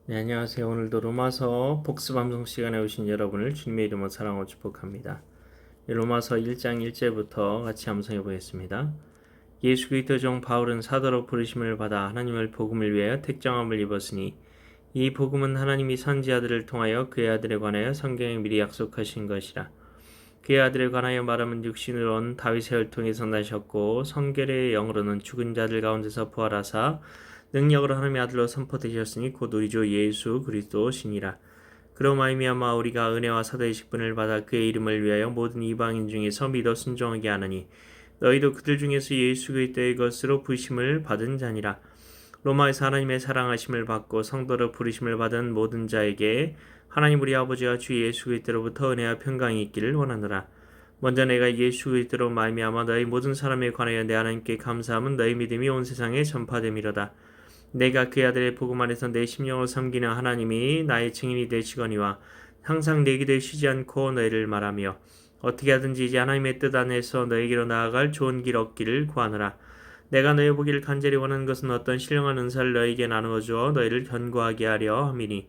네, 안녕하세요. 오늘도 로마서 복습 암송 시간에 오신 여러분을 주님의 이름으로 사랑하고 축복합니다. 로마서 1장 1절부터 같이 암송해 보겠습니다. 예수 그리스도 종 바울은 사도로 부르심을 받아 하나님의 복음을 위하여 택정함을 입었으니 이 복음은 하나님이 선지자들을 통하여 그의 아들에 관하여 성경에 미리 약속하신 것이라. 그의 아들에 관하여 말하면 육신으로 온 다윗의 혈통에서 나셨고 성결의 영으로는 죽은 자들 가운데서 부활하사 능력으로 하나님의 아들로 선포되셨으니 곧 우리 주 예수 그리스도시니라. 그로 말미암아 우리가 은혜와 사도의 직분을 받아 그의 이름을 위하여 모든 이방인 중에서 믿어 순종하게 하느니 너희도 그들 중에서 예수 그리스도의 것으로 부심을 받은 자니라. 로마에서 하나님의 사랑하심을 받고 성도로 부르심을 받은 모든 자에게 하나님 우리 아버지와 주 예수 그리스도로부터 은혜와 평강이 있기를 원하노라. 먼저 내가 예수 그리스도로 말미암아 너희 모든 사람에 관하여 내 하나님께 감사함은 너희 믿음이 온 세상에 전파됨이로다. 내가 그 아들의 복음 안에서 내 심령으로 섬기는 하나님이 나의 증인이 되시거니와 항상 내 기도에 쉬지 않고 너희를 말하며 어떻게 하든지 이제 하나님의 뜻 안에서 너희에게로 나아갈 좋은 길 얻기를 구하노라. 내가 너희 보기를 간절히 원하는 것은 어떤 신령한 은사를 너희에게 나누어 주어 너희를 견고하게 하려 함이니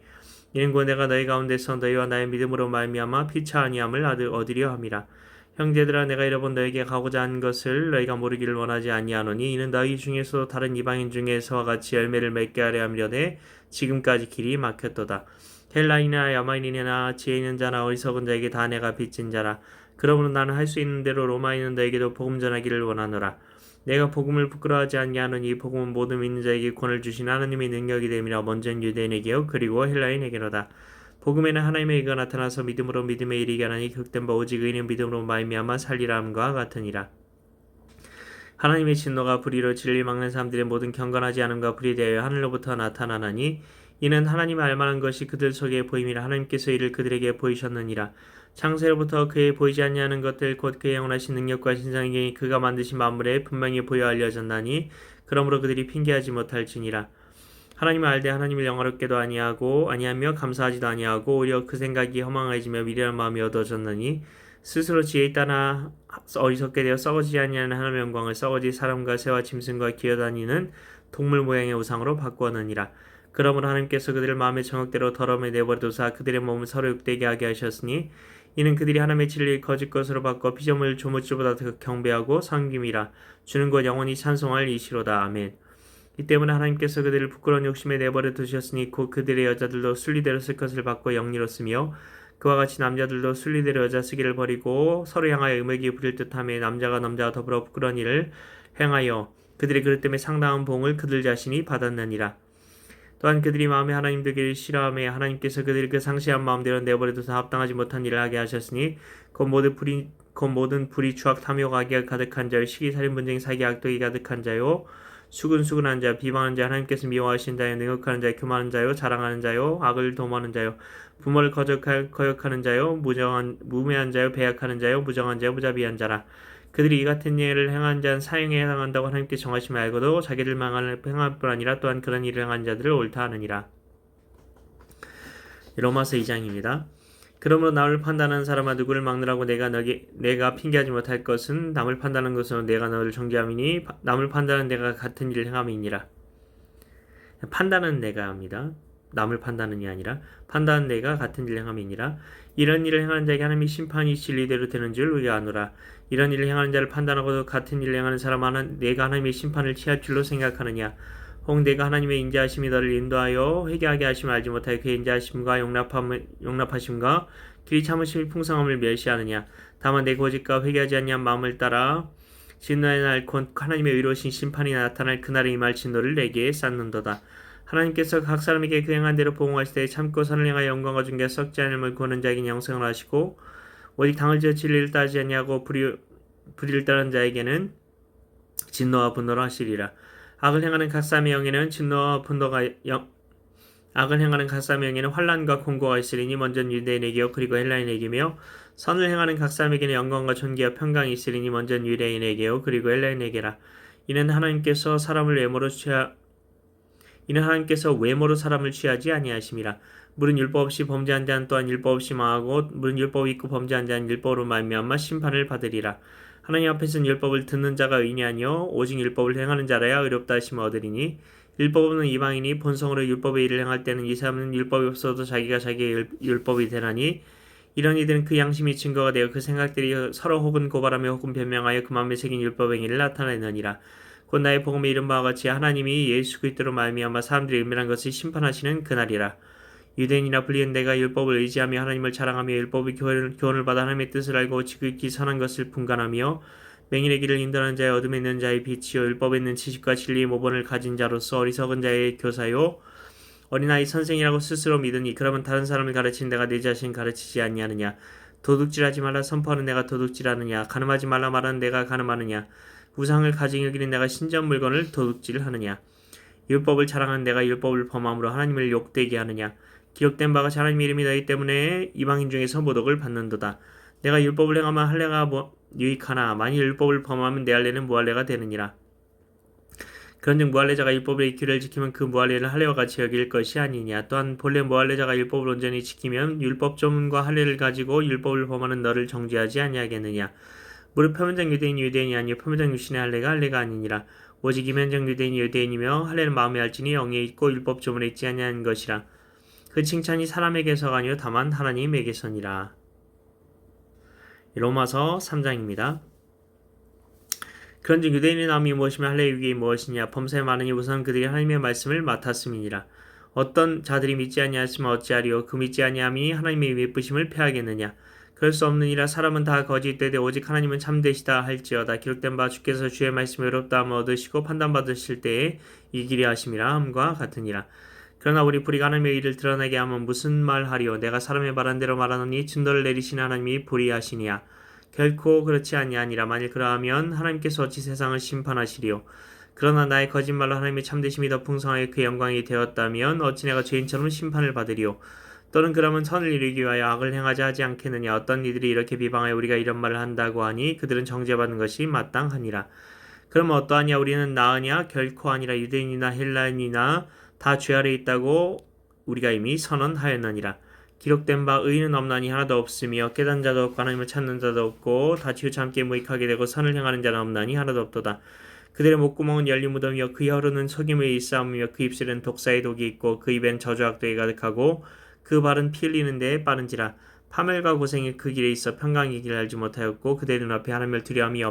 이는 곧 내가 너희 가운데서 너희와 나의 믿음으로 말미암아 피차 아니함을 얻으려 함이라. 형제들아 내가 여러 번 너희에게 가고자 한 것을 너희가 모르기를 원하지 아니하노니 이는 너희 중에서도 다른 이방인 중에서와 같이 열매를 맺게 하려 함이려되 지금까지 길이 막혔도다. 헬라인이나 야마인이나 지혜 있는 자나 어리석은 자에게 다 내가 빚진 자라. 그러므로 나는 할 수 있는 대로 로마인은 너에게도 복음 전하기를 원하노라. 내가 복음을 부끄러워하지 아니하노니 이 복음은 모든 믿는 자에게 권을 주신 하나님의 능력이 됨이라. 먼저는 유대인에게요 그리고 헬라인에게로다. 복음에는 하나님의 의가 나타나서 믿음으로 믿음에 이르게 하나니 극된 바 오직 의인은 믿음으로 말미암아 살리라 함과 같으니라. 하나님의 진노가 불의로 진리 막는 사람들의 모든 경건하지 않음과 불이 되어 하늘로부터 나타나나니 이는 하나님의 알만한 것이 그들 속에 보임이라. 하나님께서 이를 그들에게 보이셨느니라. 창세로부터 그의 보이지 아니하는 것들 곧 그의 영원하신 능력과 신성이 그가 만드신 만물에 분명히 보여 알려졌나니 그러므로 그들이 핑계하지 못할지니라. 하나님을 알되 하나님을 영화롭게도 아니하며 감사하지도 아니하고 오히려 그 생각이 허망해지며 미련한 마음이 얻어졌느니 스스로 지혜 있다나 어리석게 되어 썩어지지 아니하는 하나님의 영광을 썩어질 사람과 새와 짐승과 기어다니는 동물 모양의 우상으로 바꾸었느니라. 그러므로 하나님께서 그들을 마음의 정욕대로 더러움에 내버려두사 그들의 몸을 서로 욕되게 하게 하셨으니 이는 그들이 하나님의 진리를 거짓 것으로 바꿔 피조물 조물주보다 더 경배하고 섬김이라. 주는 것 영원히 찬송할 이시로다. 아멘. 이 때문에 하나님께서 그들을 부끄러운 욕심에 내버려 두셨으니 곧 그들의 여자들도 순리대로 쓸 것을 받고 영리로 쓰며 그와 같이 남자들도 순리대로 여자 쓰기를 버리고 서로 향하여 음욕이 부릴 듯하며 남자가 남자와 더불어 부끄러운 일을 행하여 그들의 그릇 때문에 상당한 봉을 그들 자신이 받았느니라. 또한 그들이 마음에 하나님 되기를 싫어하며 하나님께서 그들이 그 상시한 마음대로 내버려 두사 합당하지 못한 일을 하게 하셨으니 곧 모든 불의 추악 탐욕 악이 가득한 자요 시기 살인 분쟁 사기 악독이 가득한 자요 수근수근한 자, 비방하는 자, 하나님께서 미워하신 자요, 능욕하는 자요, 교만하는 자요, 자랑하는 자요, 악을 도모하는 자요, 부모를 거역하는 자요, 무매한 자요, 배약하는 자요, 무정한 자요, 무자비한 자라. 그들이 이 같은 예를 행한 자는 사형에 해당한다고 하나님께 정하심을 알고도 자기들 망을 행할 뿐 아니라 또한 그런 일을 행한 자들을 옳다 하느니라. 로마서 2장입니다. 그러므로 남을 판단하는 사람아 누구를 막느라고 내가 핑계하지 못할 것은 남을 판단하는 것으로 내가 너를 정죄함이니 남을 판단하는 내가 같은 일을 행함이니라. 판단은 내가 합니다. 남을 판단하는 이 아니라 판단은 내가 같은 일을 행함이니라. 이런 일을 행하는 자에게 하나님이 심판이 진리대로 되는 줄 우리가 아노라. 이런 일을 행하는 자를 판단하고도 같은 일을 행하는 사람은 내가 하나님의 심판을 취할 줄로 생각하느냐. 혹 내가 하나님의 인자하심이 너를 인도하여 회개하게 하심을 알지 못하여 그의 인자하심과 용납하심과 길이 참으심이 풍성함을 멸시하느냐. 다만 내 고집과 회개하지 아니한 마음을 따라 진노의 날 곧 하나님의 의로우신 심판이 나타날 그날에 임할 진노를 내게 쌓는도다. 하나님께서 각 사람에게 그 행한 대로 보응하실 때 참고 선을 행하여 영광과 존귀와 썩지 않음을 구하는 자에게는 영생을 하시고 오직 당을 지어 진리를 따지지 아니하고 불의를 따르는 자에게는 진노와 분노를 하시리라. 악을 행하는 각 사람의 영에는 환난과 공고가 있으리니 먼저는 유대인에게요 그리고 헬라인에게며 선을 행하는 각 사람에게는 영광과 존귀와 평강이 있으리니 먼저는 유대인에게요 그리고 헬라인에게라. 이는 하나님께서 외모로 사람을 취하지 아니하심이라. 물은 율법 없이 범죄한 자는 또한 율법 없이 망하고 물은 율법이 있고 범죄한 자는 율법으로 말미암아 심판을 받으리라. 하나님 앞에서는 율법을 듣는 자가 의인이 아니요 오직 율법을 행하는 자라야 의롭다 하심을 얻으리니 율법 없는 이방인이 본성으로 율법의 일을 행할 때는 이 사람은 율법이 없어도 자기가 자기의 율법이 되나니 이런 이들은 그 양심이 증거가 되어 그 생각들이 서로 혹은 고발하며 혹은 변명하여 그 마음에 새긴 율법의 행위를 나타내느니라. 곧 나의 복음에 이른 바와 같이 하나님이 예수 그리스도로 말미암아 사람들이 은밀한 것을 심판하시는 그날이라. 유대인이나 불리한 내가 율법을 의지하며 하나님을 자랑하며 율법의 교훈을 받아 하나님의 뜻을 알고 지극히 선한 것을 분간하며 맹인의 길을 인도하는 자의 어둠에 있는 자의 빛이요 율법에 있는 지식과 진리의 모본을 가진 자로서 어리석은 자의 교사요 어린아이 선생이라고 스스로 믿으니 그러면 다른 사람을 가르친 내가 내 자신 가르치지 아니하느냐. 도둑질하지 말라 선포하는 내가 도둑질하느냐. 간음하지 말라 말하는 내가 간음하느냐. 우상을 가증히 여기는 내가 신전 물건을 도둑질하느냐. 율법을 자랑하는 내가 율법을 범함으로 하나님을 욕되게 하느냐. 기록된 바가 하나님의 이름이 너희 때문에 이방인 중에서 모독을 받는도다. 내가 율법을 행하면 할례가 유익하나 만일 율법을 범하면 내 할례는 무할례가 되느니라. 그런즉 무할례자가 율법의 규례를 지키면 그 무할례를 할례와 같이 여길 것이 아니냐. 또한 본래 무할례자가 율법을 온전히 지키면 율법 조문과 할례를 가지고 율법을 범하는 너를 정죄하지 아니하겠느냐. 무릇 표면적 유대인이 유대인이 아니요 표면적 육신의 할례가 아니니라. 오직 이면적 유대인이 유대인이며 할례는 마음에 할지니 영에 있고 율법 조문에 있지 아니한 것이라. 그 칭찬이 사람에게서가 아니요 다만 하나님에게서니라. 로마서 3장입니다. 그런즉 유대인의 나음이 무엇이며 할례의 위에 무엇이냐. 범사에 많으니 우선 그들이 하나님의 말씀을 맡았음이니라. 어떤 자들이 믿지 아니하시면 어찌하리요. 그 믿지 아니함이 하나님의 예쁘심을 패하겠느냐. 그럴 수 없느니라. 사람은 다 거짓되되 오직 하나님은 참되시다 할지어다. 기록된 바 주께서 주의 말씀을 의롭다 함을 얻으시고 판단받으실 때에 이기리 하심이라 함과 같으니라. 그러나 우리 불의가 하나님의 의를 드러나게 하면 무슨 말하리요. 내가 사람의 말한 대로 말하노니 진노를 내리시는 하나님이 불의하시니야. 결코 그렇지 아니하니라. 만일 그러하면 하나님께서 어찌 세상을 심판하시리요. 그러나 나의 거짓말로 하나님의 참되심이 더 풍성하게 그 영광이 되었다면 어찌 내가 죄인처럼 심판을 받으리요. 또는 그러면 선을 이루기 위하여 악을 행하자 하지 않겠느냐. 어떤 이들이 이렇게 비방하여 우리가 이런 말을 한다고 하니 그들은 정죄받는 것이 마땅하니라. 그러면 어떠하냐. 우리는 나으냐. 결코 아니라. 유대인이나 헬라인이나 다 죄 아래 있다고 우리가 이미 선언하였느니라. 기록된 바 의인은 없나니 하나도 없으며 깨닫는 자도 없고 하나님을 찾는 자도 없고 다 치우쳐 함께 무익하게 되고 선을 행하는 자는 없나니 하나도 없도다. 그들의 목구멍은 열린 무덤이요 그 혀로는 속임의 일싸움이며 그 입술에는 독사의 독이 있고 그 입엔 저주악독이 가득하고 그 발은 피 흘리는 데에 빠른지라. 파멸과 고생이 그 길에 있어 평강의 길을 알지 못하였고 그들의 눈앞에 하나님을 두려움이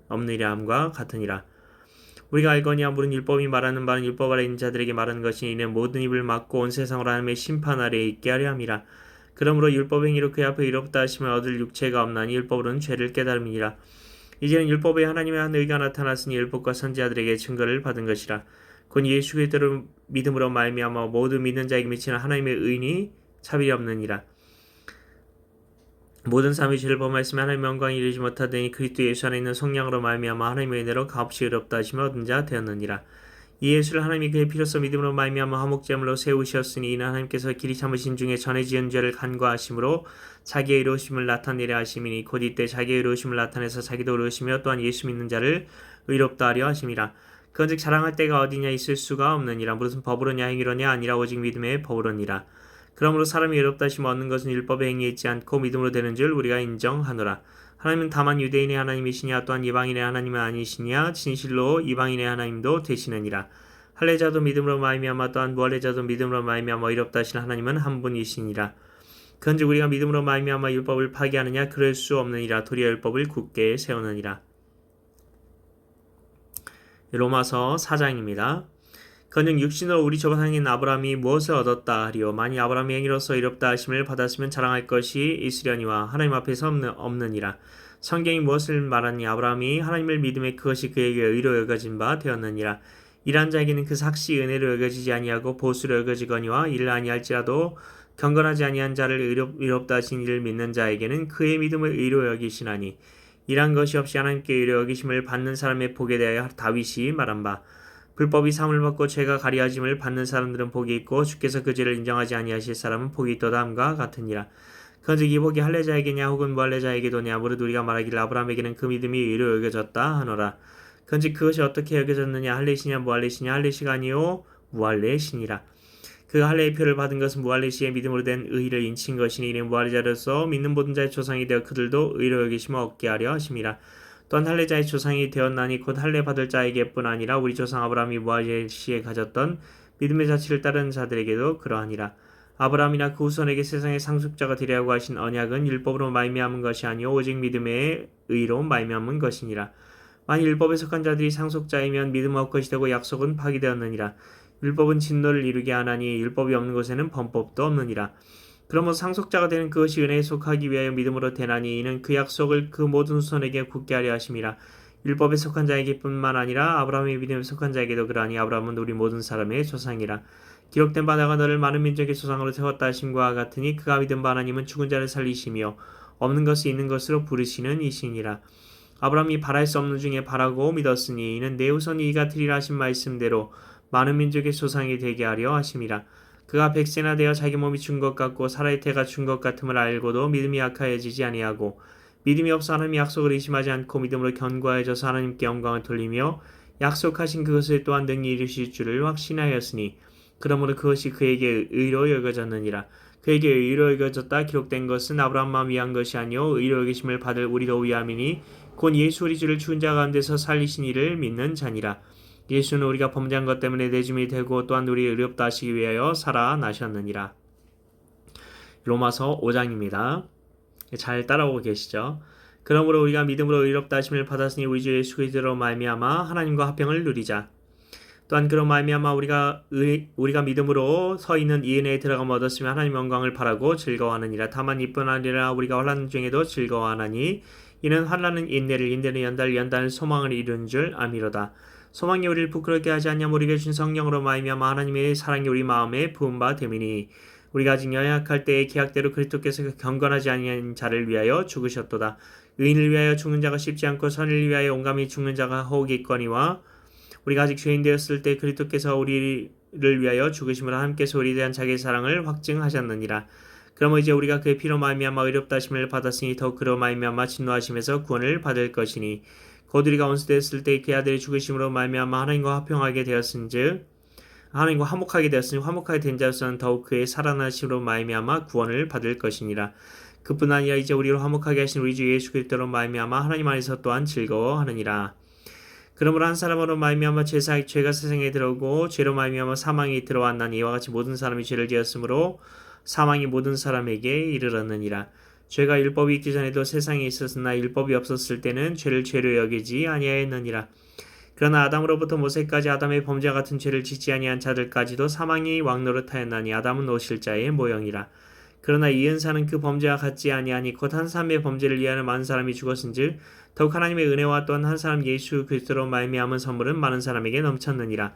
없느냐 함과 같으니라. 우리가 알거니와 물은 율법이 말하는 바는 율법 아래 있는 자들에게 말하는 것이니 이는 모든 입을 막고 온 세상으로 하나님의 심판 아래에 있게 하려 함이라. 그러므로 율법 행위로 그 앞에 의롭다 하심을 얻을 육체가 없나니 율법으로는 죄를 깨달음이니라. 이제는 율법에 하나님의 한 의가 나타났으니 율법과 선지자들에게 증거를 받은 것이라. 곧 예수 그리스도를 믿음으로 말미암아 모두 믿는 자에게 미치는 하나님의 의인이 차별이 없느니라. 모든 사람이 죄를 범하였으면 하나님의 영광에 이르지 못하더니 그리스도 예수 안에 있는 성령으로 말미암아 하나님의 은혜로 값없이 의롭다 하심을 얻은 자 되었느니라. 이 예수를 하나님이 그의 피로써 믿음으로 말미암아 화목제물로 세우셨으니 이는 하나님께서 길이 참으신 중에 전에 지은 죄를 간과하심으로 자기의 의로우심을 나타내려 하심이니 곧 이때 자기의 의로우심을 나타내서 자기도 의로우시며 또한 예수 믿는 자를 의롭다 하려 하심이라. 그런즉 자랑할 때가 어디냐 있을 수가 없느니라. 무슨 법으로냐 행위로냐 아니라 오직 믿음의 법으로니라. 그러므로 사람이 의롭다 하심을 얻는 것은 율법의 행위에 있지 않고 믿음으로 되는 줄 우리가 인정하노라. 하나님은 다만 유대인의 하나님이시냐 또한 이방인의 하나님은 아니시냐. 진실로 이방인의 하나님도 되시느니라. 할례자도 믿음으로 말미암아 또한 무할례자도 믿음으로 말미암아 의롭다 하시는 하나님은 한 분이시니라. 그런즉 우리가 믿음으로 말미암아 율법을 파기하느냐. 그럴 수 없느니라. 도리어 율법을 굳게 세우느니라. 로마서 4장입니다. 그는 육신으로 우리 조상인 아브라함이 무엇을 얻었다 하리요. 만일 아브라함이 행위로서 의롭다 하심을 받았으면 자랑할 것이 있으려니와 하나님 앞에서 없느니라. 성경이 무엇을 말하니 아브라함이 하나님을 믿음에 그것이 그에게 의로 여겨진 바 되었느니라. 이러한 자에게는 그 삭시 은혜로 여겨지지 아니하고 보수로 여겨지거니와 이를 아니할지라도 경건하지 아니한 자를 의롭다 하신 이를 믿는 자에게는 그의 믿음을 의로 여기시나니 이러한 것이 없이 하나님께 의로 여기심을 받는 사람의 복에 대하여 다윗이 말한 바 불법이 사함을 받고 죄가 가리하심을 받는 사람들은 복이 있고 주께서 그 죄를 인정하지 아니하실 사람은 복이 있도다 함과 같으니라. 그런즉 이 복이 할례자에게냐 혹은 무할례자에게도냐. 무릇 우리가 말하기를 아브라함에게는 그 믿음이 의로 여겨졌다 하노라. 그런즉 그것이 어떻게 여겨졌느냐. 할례시냐 무할례시냐. 할례시가 아니요 무할례시니라. 그 할례의 표를 받은 것은 무할례시의 믿음으로 된 의를 인친 것이니 이는 무할례자로서 믿는 모든 자의 조상이 되어 그들도 의로 여기심을 얻게 하려 하심이라. 또한 할례자의 조상이 되었나니 곧 할례 받을 자에게뿐 아니라 우리 조상 아브라함이 모아제 시에 가졌던 믿음의 자취를 따르는 자들에게도 그러하니라. 아브라함이나 그 후손에게 세상의 상속자가 되리라고 하신 언약은 율법으로 말미암은 것이 아니요 오직 믿음의 의로 말미암은 것이니라. 만일 율법에 속한 자들이 상속자이면 믿음 없것이 되고 약속은 파기되었느니라. 율법은 진노를 이루게 하나니 율법이 없는 곳에는 범법도 없느니라. 그러므로 상속자가 되는 그것이 은혜에 속하기 위하여 믿음으로 되나니 이는 그 약속을 그 모든 후손에게 굳게 하려 하심이라. 율법에 속한 자에게뿐만 아니라 아브라함의 믿음에 속한 자에게도 그러하니 아브라함은 우리 모든 사람의 조상이라. 기록된 바 내가 너를 많은 민족의 조상으로 세웠다 하심과 같으니 그가 믿은 바 하나님은 죽은 자를 살리시며 없는 것을 있는 것으로 부르시는 이시니라. 아브라함이 바랄 수 없는 중에 바라고 믿었으니 이는 내 후손이 이가 되리라 하신 말씀대로 많은 민족의 조상이 되게 하려 하심이라. 그가 100세나 되어 자기 몸이 준 것 같고 사라의 태가 준 것 같음을 알고도 믿음이 약하여지지 아니하고 믿음이 없어 하나님의 약속을 의심하지 않고 믿음으로 견고해져서 하나님께 영광을 돌리며 약속하신 그것을 또한 능히 이루실 줄을 확신하였으니 그러므로 그것이 그에게 의로 여겨졌느니라. 그에게 의로 여겨졌다 기록된 것은 아브라함만 위한 것이 아니요 의로 여기심을 받을 우리도 위함이니 곧 예수 우리 주를 죽은 자 가운데서 살리신 이를 믿는 자니라. 예수는 우리가 범죄한 것 때문에 내줌이 되고 또한 우리 의롭다 하시기 위하여 살아나셨느니라. 로마서 5장입니다. 잘 따라오고 계시죠? 그러므로 우리가 믿음으로 의롭다 하심을 받았으니 우리 주 예수 그리스도로 말미암아 하나님과 화평을 누리자. 또한 그런 말미암아 우리가 믿음으로 서 있는 이 은혜에 들어감 얻었으며 하나님 영광을 바라고 즐거워하느니라. 다만 이뿐 아니라 우리가 환난 중에도 즐거워하나니 이는 환난은 인내를, 인내는 연단은 소망을 이루는 줄 아미로다. 소망이 우리를 부끄럽게 하지 않냐면 우리에게 준 성령으로 말미암아 하나님의 사랑이 우리 마음에 부은 바 됨이니 우리가 아직 연약할 때의 계약대로 그리스도께서 경건하지 아니한 자를 위하여 죽으셨도다. 의인을 위하여 죽는 자가 쉽지 않고 선을 위하여 온감히 죽는 자가 허우겠거니와 우리가 아직 죄인 되었을 때 그리스도께서 우리를 위하여 죽으심으로 하나님께서 우리에 대한 자기의 사랑을 확증하셨느니라. 그러므로 이제 우리가 그의 피로 말미암아 의롭다 하심을 받았으니 더욱 그로 말미암아 진노하심에서 구원을 받을 것이니 곧 우리가 원수되었을 때 그 아들의 죽으심으로 말미암아 하나님과 화평하게 되었은즉 하나님과 화목하게 되었으니 화목하게 된 자로서는 더욱 그의 살아나심으로 말미암아 구원을 받을 것이니라. 그뿐 아니라 이제 우리를 화목하게 하신 우리 주 예수 그리스도로 말미암아 하나님 안에서 또한 즐거워하느니라. 그러므로 한 사람으로 말미암아 죄가 세상에 들어오고 죄로 말미암아 사망이 들어왔나니 이와 같이 모든 사람이 죄를 지었으므로 사망이 모든 사람에게 이르렀느니라. 죄가 율법이 있기 전에도 세상에 있었으나 율법이 없었을 때는 죄를 죄로 여기지 아니하였느니라. 그러나 아담으로부터 모세까지 아담의 범죄와 같은 죄를 짓지 아니한 자들까지도 사망이 왕노릇하였나니 아담은 오실자의 모형이라. 그러나 이 은사는 그 범죄와 같지 아니하니 곧 한 사람의 범죄를 위하여 많은 사람이 죽었은즉 더욱 하나님의 은혜와 또한 한 사람 예수 그리스도로 말미암은 선물은 많은 사람에게 넘쳤느니라.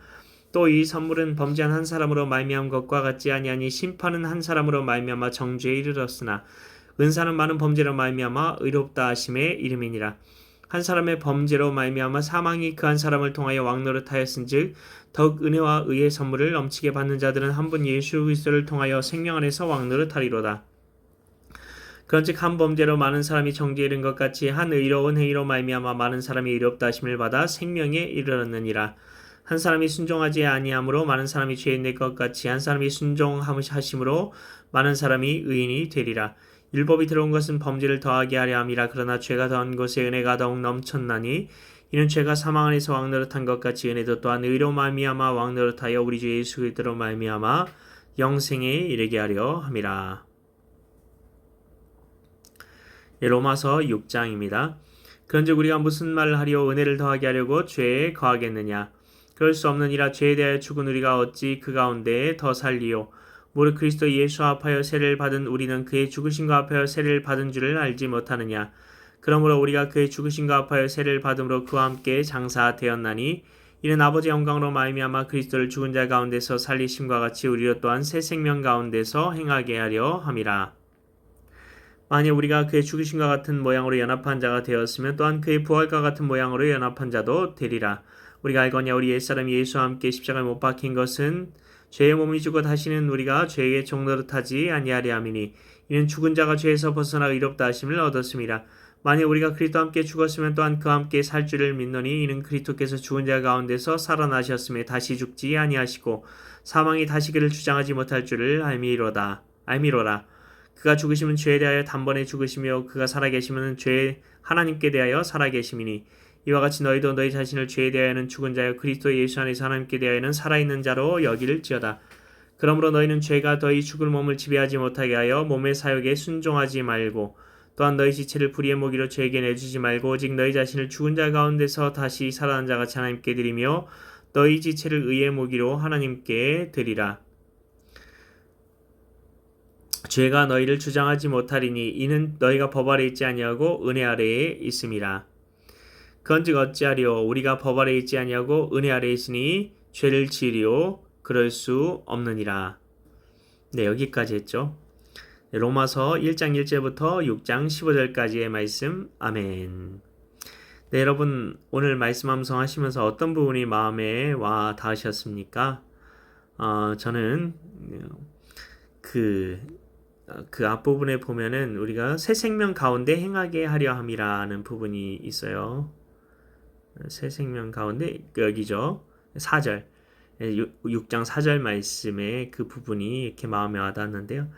또 이 선물은 범죄한 한 사람으로 말미암은 것과 같지 아니하니 심판은 한 사람으로 말미암아 정죄에 이르렀으나 은사는 많은 범죄로 말미암아 의롭다 하심의 이름이니라. 한 사람의 범죄로 말미암아 사망이 그 한 사람을 통하여 왕노릇하였은즉 더욱 은혜와 의의 선물을 넘치게 받는 자들은 한 분 예수 그리스도를 통하여 생명 안에서 왕노릇하리로다. 그런즉 한 범죄로 많은 사람이 정죄에 이른 것 같이 한 의로운 행위로 말미암아 많은 사람이 의롭다 하심을 받아 생명에 이르렀느니라. 한 사람이 순종하지 아니함으로 많은 사람이 죄인 될 것 같이 한 사람이 순종하심으로 많은 사람이 의인이 되리라. 율법이 들어온 것은 범죄를 더하게 하려 함이라. 그러나 죄가 더한 곳에 은혜가 더욱 넘쳤나니 이는 죄가 사망 안에서 왕노릇한 것 같이 은혜도 또한 의로 말미암아 왕노릇하여 우리 주 예수 그리스도로 말미암아 영생에 이르게 하려 함이라. 로마서 6장입니다. 그런즉 우리가 무슨 말을 하려 은혜를 더하게 하려고 죄에 거하겠느냐. 그럴 수 없느니라. 죄에 대하여 죽은 우리가 어찌 그 가운데 더 살리요. 무릇 그리스도 예수 합하여 세례를 받은 우리는 그의 죽으심과 합하여 세례를 받은 줄을 알지 못하느냐. 그러므로 우리가 그의 죽으심과 합하여 세례를 받음으로 그와 함께 장사되었나니 이는 아버지의 영광으로 말미암아 그리스도를 죽은 자 가운데서 살리심과 같이 우리로 또한 새 생명 가운데서 행하게 하려 함이라. 만일 우리가 그의 죽으심과 같은 모양으로 연합한 자가 되었으면 또한 그의 부활과 같은 모양으로 연합한 자도 되리라. 우리가 알거냐 우리 옛사람이 예수와 함께 십자가에 못 박힌 것은 죄의 몸이 죽어 다시는 우리가 죄의 종노릇하지 아니하리 함이니 이는 죽은 자가 죄에서 벗어나 의롭다 하심을 얻었습니다. 만일 우리가 그리스도와 함께 죽었으면 또한 그와 함께 살 줄을 믿노니 이는 그리스도께서 죽은 자 가운데서 살아나셨음에 다시 죽지 아니하시고 사망이 다시 그를 주장하지 못할 줄을 알미로라. 그가 죽으시면 죄에 대하여 단번에 죽으시며 그가 살아계시면 죄 하나님께 대하여 살아계심이니 이와 같이 너희도 너희 자신을 죄에 대하여는 죽은 자여 그리스도 예수 안에서 하나님께 대하여는 살아있는 자로 여기를지어다. 그러므로 너희는 죄가 너희 죽을 몸을 지배하지 못하게 하여 몸의 사욕에 순종하지 말고 또한 너희 지체를 불의의 모기로 죄에게 내주지 말고 오직 너희 자신을 죽은 자 가운데서 다시 살아난 자같이 하나님께 드리며 너희 지체를 의의 모기로 하나님께 드리라. 죄가 너희를 주장하지 못하리니 이는 너희가 법 아래 있지 아니하고 은혜 아래에 있음이라. 그런즉 어찌하리요 우리가 법 아래 있지 아니하고 은혜 아래에 있으니 죄를 지으리요 그럴 수 없느니라. 네, 여기까지 했죠. 로마서 1장 1절부터 6장 15절까지의 말씀. 아멘. 네, 여러분 오늘 말씀 암송하시면서 어떤 부분이 마음에 와 닿으셨습니까? 저는 그 앞부분에 보면은 우리가 새 생명 가운데 행하게 하려 함이라는 부분이 있어요. 새 생명 가운데 여기죠. 4절 6장 4절 말씀에 그 부분이 이렇게 마음에 와닿는데요.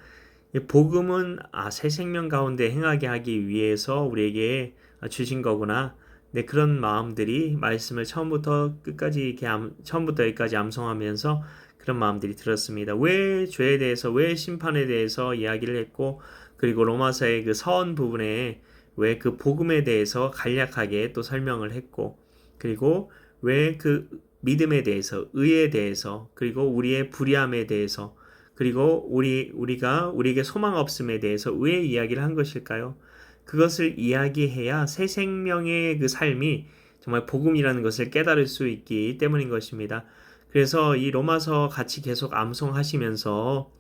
복음은 새 생명 가운데 행하게 하기 위해서 우리에게 주신 거구나. 네, 그런 마음들이 말씀을 처음부터 여기까지 암송하면서 그런 마음들이 들었습니다. 왜 죄에 대해서, 왜 심판에 대해서 이야기를 했고, 그리고 로마서의 그 서원 부분에 왜 그 복음에 대해서 간략하게 또 설명을 했고, 그리고 왜 그 믿음에 대해서, 의에 대해서, 그리고 우리의 불의함에 대해서, 그리고 우리에게 소망 없음에 대해서 왜 이야기를 한 것일까요? 그것을 이야기해야 새 생명의 그 삶이 정말 복음이라는 것을 깨달을 수 있기 때문인 것입니다. 그래서 이 로마서 같이 계속 암송하시면서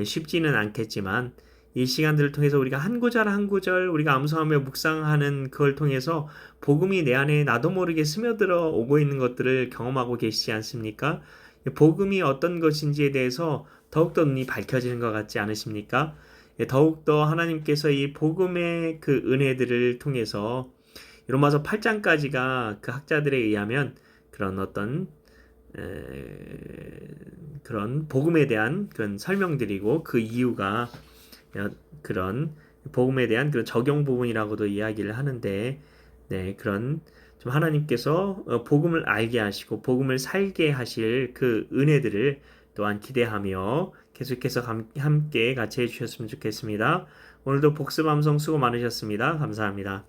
쉽지는 않겠지만 이 시간들을 통해서 우리가 한 구절 한 구절 우리가 암송하며 묵상하는 그걸 통해서 복음이 내 안에 나도 모르게 스며들어 오고 있는 것들을 경험하고 계시지 않습니까? 복음이 어떤 것인지에 대해서 더욱더 눈이 밝혀지는 것 같지 않으십니까? 더욱더 하나님께서 이 복음의 그 은혜들을 통해서 로마서 8장까지가 그 학자들에 의하면 그런 어떤 그런 복음에 대한 그런 설명들이고 그 이유가 그런 복음에 대한 그런 적용 부분이라고도 이야기를 하는데 네, 그런 좀 하나님께서 복음을 알게 하시고 복음을 살게 하실 그 은혜들을 또한 기대하며 계속해서 함께 같이 해주셨으면 좋겠습니다. 오늘도 복습 암송 수고 많으셨습니다. 감사합니다.